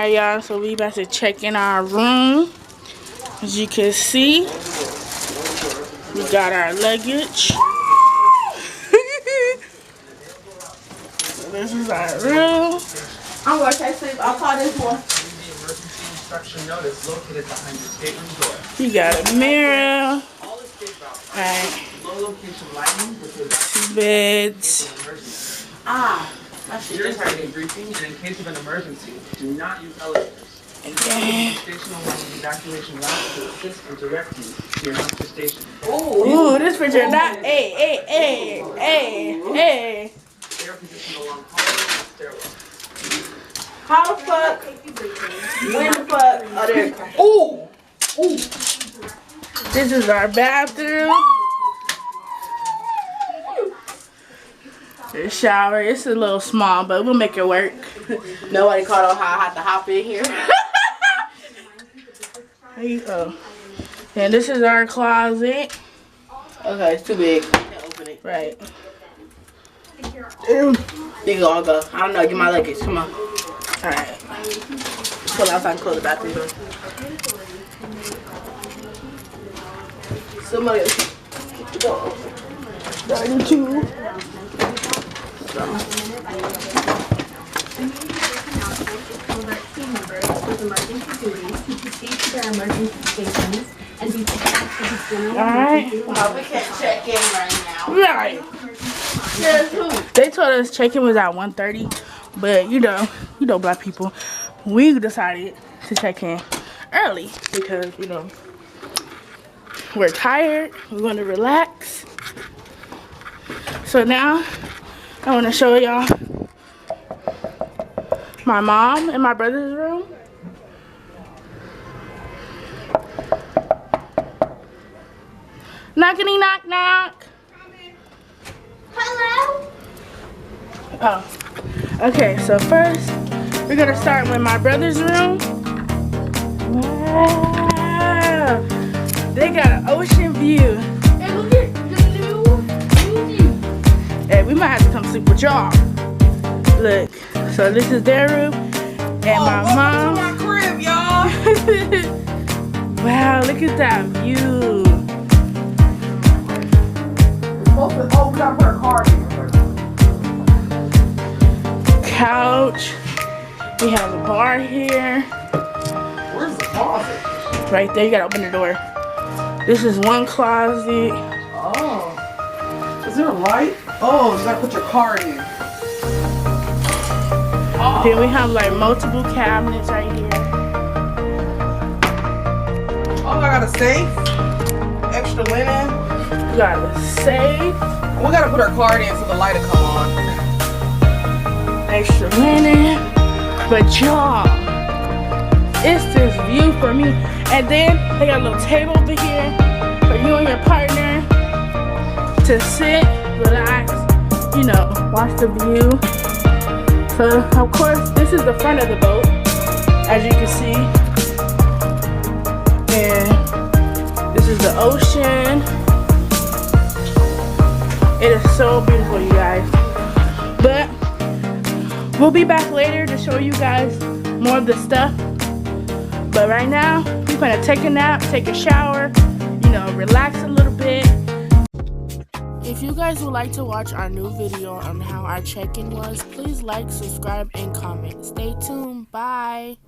Alright, y'all, so we about to check in our room. As you can see, we got our luggage. So this is our room. I'm going to text him. I'll call this one. Instruction notice located behind your stateroom door. We got a mirror. Alright. Low location lighting with Beds. During targeting briefing and in case of an emergency, do not use elevators. Okay. Station along the evacuation route to assist and direct you to your master station. Ooh, this picture not. Hey. Air conditioning along hallways and stairwell. How the fuck? When the fuck? Oh, there it comes. Ooh! This is our bathroom. The shower. It's a little small, but we'll make it work. Nobody caught on how I have to hop in here. There you go. And this is our closet. Okay, it's too big. I can't open it. Right. There you go, I'll go. I don't know, get my luggage. Come on. Alright. Pull outside and close the bathroom door. Somebody else. Go. 32. Alright. Oh, we can't check in right now. Right. They told us check-in was at 1:30, but you know black people, we decided to check in early because we're tired. We want to relax. So now I want to show y'all my mom and my brother's room. Knockity knock knock. Hello? Oh. Okay, so first we're gonna start with my brother's room. Wow. They got an ocean view. Hey, look at the new view. Hey, we might have to come sleep with y'all. Look, so this is their room, and my mom. Welcome to my crib, y'all. Wow, look at that view. Oh, we gotta put our car in here. Couch. We have a bar here. Where's the closet? Right there, you gotta open the door. This is one closet. Oh. Is there a light? Oh, you gotta put your card in. Oh. Then we have like multiple cabinets right here. Oh, I got a safe. Extra linen. We got a safe. We gotta put our card in so the light will come on. Extra linen. But y'all, it's this view for me. And then they got a little table over here for you and your partner to sit, relax, watch the view. So of course this is the front of the boat, as you can see. And this is the ocean. It is so beautiful, you guys. But we'll be back later to show you guys more of the stuff. But right now, we're gonna take a nap, take a shower, relax a little bit. If you guys would like to watch our new video on how our check-in was, please like, subscribe, and comment. Stay tuned. Bye.